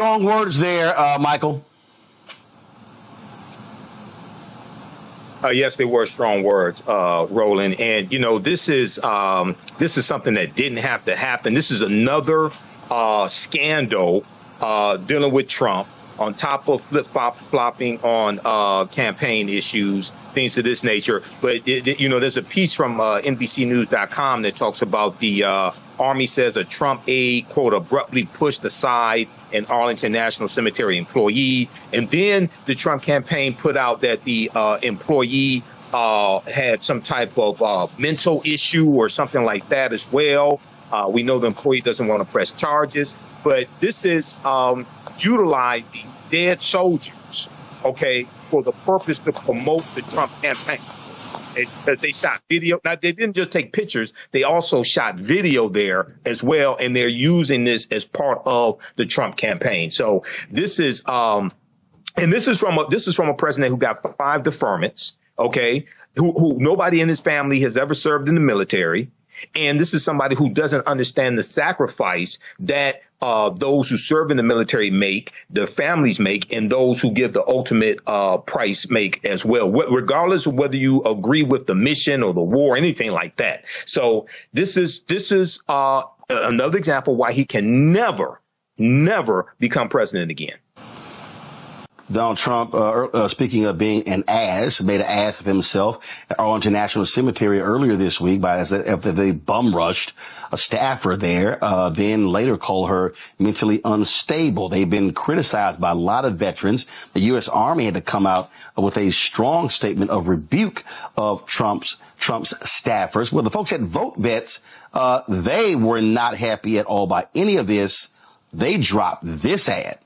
strong words there, Michael. Yes, they were strong words, Roland. And, you know, this is something that didn't have to happen. This is another scandal dealing with Trump, on top of flip-flopping on campaign issues, things of this nature. But, you know, there's a piece from NBCnews.com that talks about the Army says a Trump aide, quote, abruptly pushed aside an Arlington National Cemetery employee. And then the Trump campaign put out that the employee had some type of mental issue or something like that as well. We know the employee doesn't want to press charges, but this is utilizing dead soldiers, okay, for the purpose to promote the Trump campaign. Because they shot video. Now, they didn't just take pictures. They also shot video there as well. And they're using this as part of the Trump campaign. So this is and this is from a president who got 5 deferments, OK, who nobody in his family has ever served in the military. And this is somebody who doesn't understand the sacrifice that those who serve in the military make, the families make, and those who give the ultimate price make as well, regardless of whether you agree with the mission or the war, anything like that. So this is another example why he can never become president again. Donald Trump, speaking of being an ass, made an ass of himself at Arlington National Cemetery earlier this week after they bum rushed a staffer there, then later called her mentally unstable. They've been criticized by a lot of veterans. The U.S. Army had to come out with a strong statement of rebuke of Trump's staffers. Well, the folks at Vote Vets, they were not happy at all by any of this. They dropped this ad.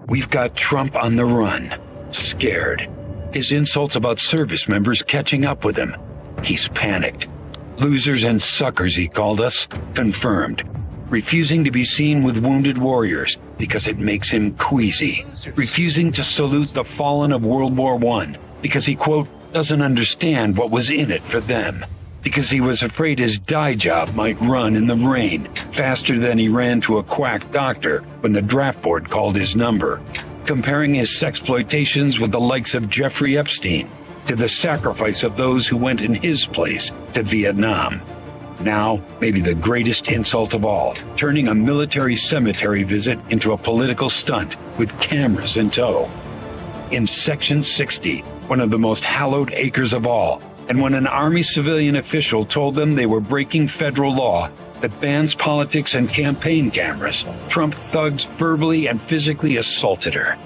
We've got Trump on the run, scared. His insults about service members catching up with him. He's panicked. Losers and suckers, he called us, confirmed. Refusing to be seen with wounded warriors because it makes him queasy. Refusing to salute the fallen of World War I because he, quote, doesn't understand what was in it for them. Because he was afraid his dye job might run in the rain faster than he ran to a quack doctor when the draft board called his number, comparing his sexploitations with the likes of Jeffrey Epstein to the sacrifice of those who went in his place to Vietnam. Now, maybe the greatest insult of all, turning a military cemetery visit into a political stunt with cameras in tow. In Section 60, one of the most hallowed acres of all, and when an Army civilian official told them they were breaking federal law that bans politics and campaign cameras, Trump thugs verbally and physically assaulted her.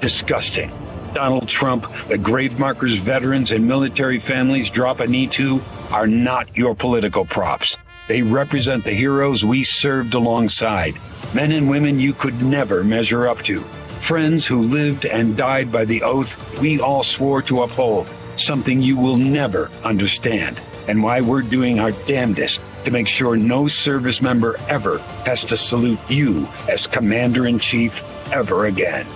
Disgusting. Donald Trump, the grave markers veterans and military families drop a knee to are not your political props. They represent the heroes we served alongside, men and women you could never measure up to, friends who lived and died by the oath we all swore to uphold. Something you will never understand, and why we're doing our damnedest to make sure no service member ever has to salute you as Commander-in-Chief ever again.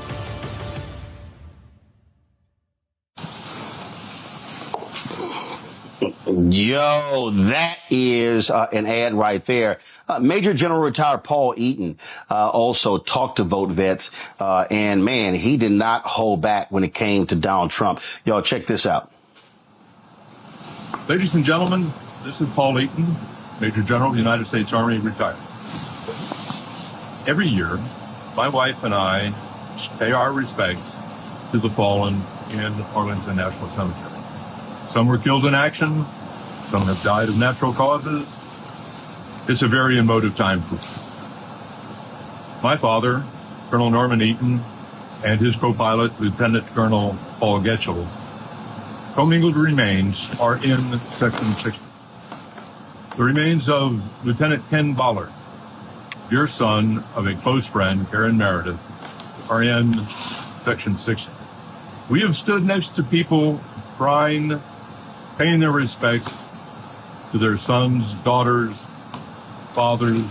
Yo, that is an ad right there. Major General retired Paul Eaton also talked to Vote Vets, and man, he did not hold back when it came to Donald Trump. Y'all check this out. Ladies and gentlemen, this is Paul Eaton, Major General of the United States Army, retired. Every year, my wife and I pay our respects to the fallen in Arlington National Cemetery. Some were killed in action, some have died of natural causes. It's a very emotive time for us. My father, Colonel Norman Eaton, and his co-pilot, Lieutenant Colonel Paul Getchell, commingled remains are in Section 60. The remains of Lieutenant Ken Ballard, dear son of a close friend, Karen Meredith, are in Section 60. We have stood next to people crying, paying their respects to their sons, daughters, fathers.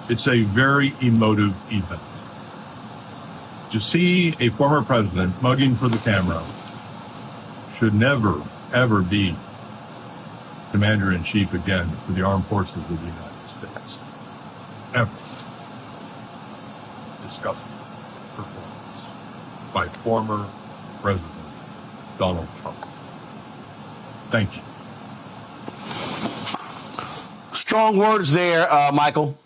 It's a very emotive event. To see a former president mugging for the camera should never, ever be Commander-in-Chief again for the Armed Forces of the United States. ever disgusting performance by former President Donald Trump. Thank you. Strong words there, Michael.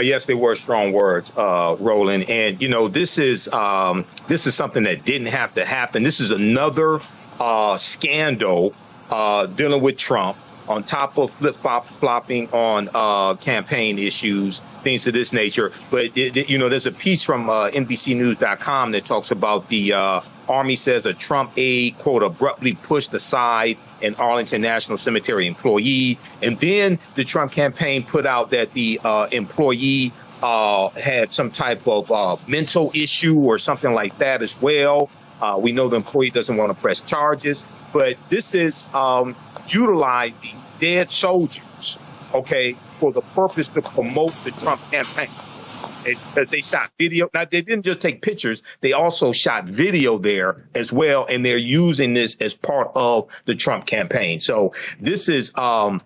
Yes, they were strong words, Roland. And, you know, this is something that didn't have to happen. This is another scandal dealing with Trump, on top of flip-flopping on campaign issues, things of this nature. But, you know, there's a piece from NBCnews.com that talks about the Army says a Trump aide, quote, abruptly pushed aside an Arlington National Cemetery employee. And then the Trump campaign put out that the employee had some type of mental issue or something like that as well. We know the employee doesn't want to press charges, but this is utilizing dead soldiers, okay, for the purpose to promote the Trump campaign. Because they shot video. Now, they didn't just take pictures. They also shot video there as well. And they're using this as part of the Trump campaign. So this is and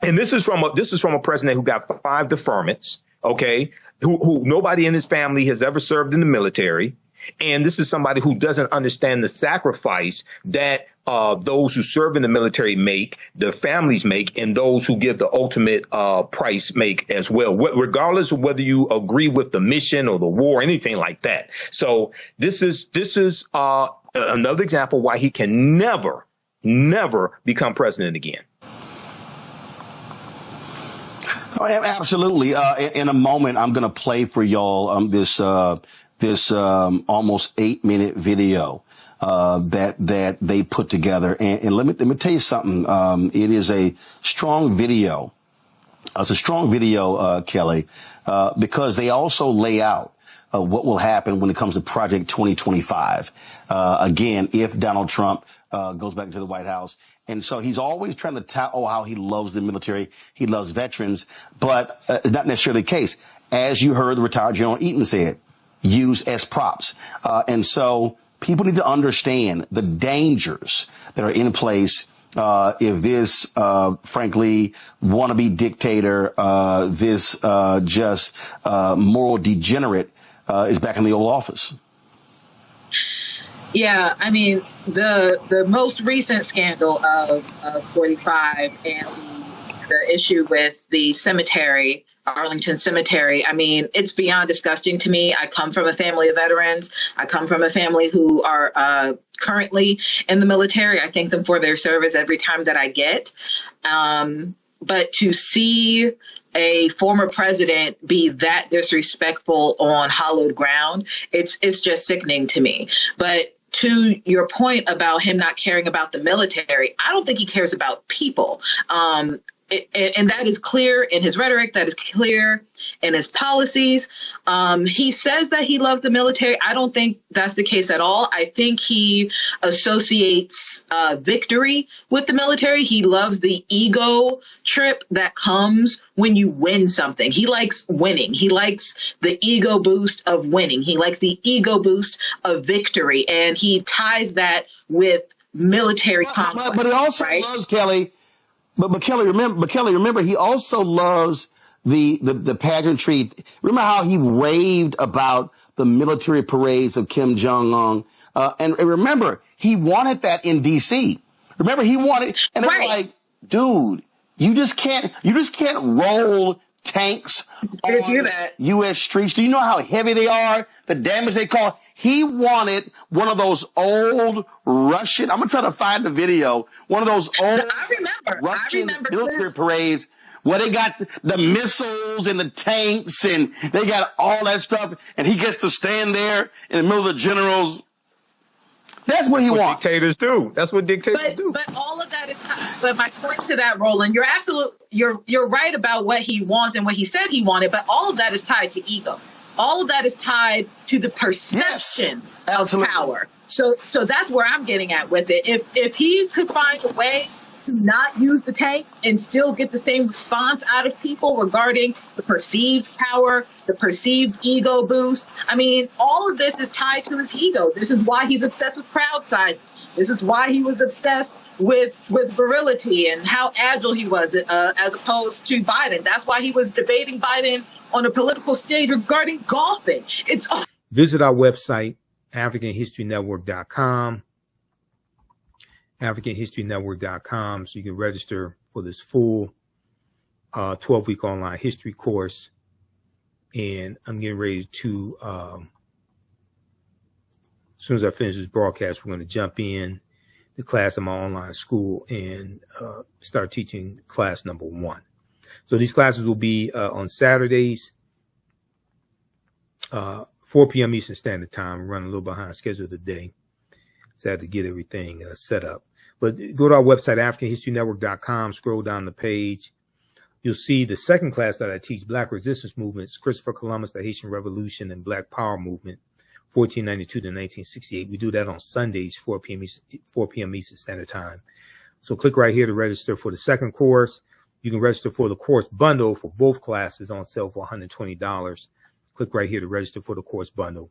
this is from a president who got 5 deferments, OK, who nobody in his family has ever served in the military. And this is somebody who doesn't understand the sacrifice that those who serve in the military make, the families make, and those who give the ultimate price make as well, regardless of whether you agree with the mission or the war, anything like that. So this is another example why he can never become president again. Oh, absolutely. In a moment, I'm going to play for y'all this almost 8-minute video that they put together. And let me tell you something. It is a strong video. It's a strong video, Kelly, because they also lay out what will happen when it comes to Project 2025. Again, if Donald Trump goes back into the White House. And so he's always trying to tout how he loves the military. He loves veterans, but it's not necessarily the case. As you heard the retired General Eaton said, use as props. And so people need to understand the dangers that are in place if this, frankly, wannabe dictator, this just moral degenerate is back in the old office. Yeah, I mean, the most recent scandal of 45 and the issue with the cemetery, Arlington Cemetery, I mean, it's beyond disgusting to me. I come from a family of veterans. I come from a family who are currently in the military. I thank them for their service every time that I get. But to see a former president be that disrespectful on hallowed ground, it's just sickening to me. But to your point about him not caring about the military, I don't think he cares about people. And that is clear in his rhetoric. That is clear in his policies. He says that he loves the military. I don't think that's the case at all. I think he associates victory with the military. He loves the ego trip that comes when you win something. He likes winning. He likes the ego boost of winning. He likes the ego boost of victory. And he ties that with military conflict. But he also loves, Kelly. But Kelly, remember, he also loves the pageantry. Remember how he raved about the military parades of Kim Jong-un? And remember, he wanted that in D.C. Remember, he wanted, and it's like, dude, you just can't roll tanks on U.S. streets. Do you know how heavy they are? The damage they cause? He wanted one of those old Russian, I'm going to try to find the video, one of those old Russian military parades where they got the missiles and the tanks and they got all that stuff, and he gets to stand there in the middle of the generals. That's what he wants. Dictators do. That's what dictators do. But all of that is. But my point to that, Roland, you're right about what he wants and what he said he wanted. But all of that is tied to ego. All of that is tied to the perception of power. So that's where I'm getting at with it. If he could find a way to not use the tanks and still get the same response out of people regarding the perceived power, the perceived ego boost. I mean, all of this is tied to his ego. This is why he's obsessed with crowd size. This is why he was obsessed with virility and how agile he was, as opposed to Biden. That's why he was debating Biden on a political stage regarding golfing. It's all. Visit our website, AfricanHistoryNetwork.com. AfricanHistoryNetwork.com, so you can register for this full 12-week online history course. And I'm getting ready to, as soon as I finish this broadcast, we're going to jump in the class of my online school and start teaching class number 1. So these classes will be on Saturdays, 4 p.m. Eastern Standard Time. We're running a little behind schedule today, so I had to get everything set up. But go to our website, AfricanHistoryNetwork.com, scroll down the page. You'll see the second class that I teach, Black Resistance Movements, Christopher Columbus, the Haitian Revolution, and Black Power Movement, 1492 to 1968. We do that on Sundays, 4 p.m. Eastern Standard Time. So click right here to register for the second course. You can register for the course bundle for both classes on sale for $120. Click right here to register for the course bundle.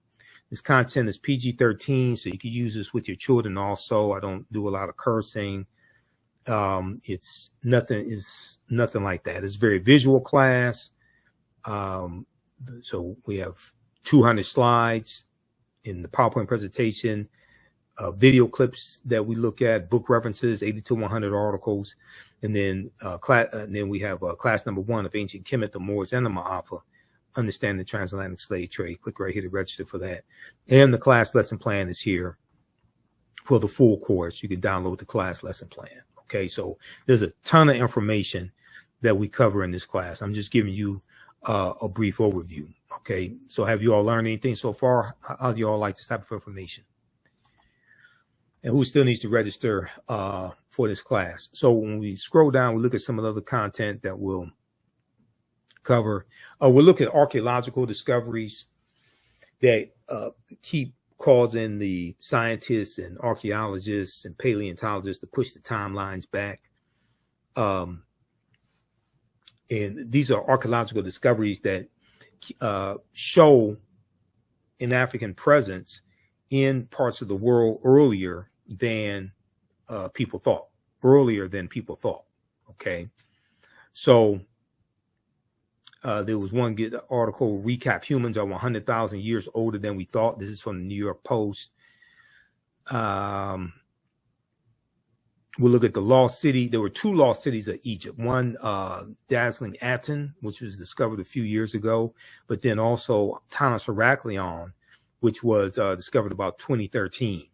This content is PG-13, so you can use this with your children also. I don't do a lot of cursing. It's nothing like that. It's a very visual class. So we have 200 slides in the PowerPoint presentation, video clips that we look at, book references, 80 to 100 articles. And then, we have class number 1 of Ancient Kemet, the Moors, and the Ma'afa, Understanding the Transatlantic Slave Trade. Click right here to register for that. And the class lesson plan is here for the full course. You can download the class lesson plan. Okay, so there's a ton of information that we cover in this class. I'm just giving you a brief overview. Okay, so have you all learned anything so far? How do you all like this type of information? And who still needs to register for this class? So when we scroll down, we look at some of the other content that we'll cover. We'll look at archaeological discoveries that keep causing the scientists and archaeologists and paleontologists to push the timelines back. And these are archaeological discoveries that show an African presence in parts of the world earlier than people thought. Okay, so there was one good article, Recap Humans Are 100,000 Years Older Than We Thought. This is from the New York Post. We'll look at the lost city. There were 2 lost cities of Egypt. One, dazzling Aten, which was discovered a few years ago, but then also Tanis Heraklion, which was discovered about 2013.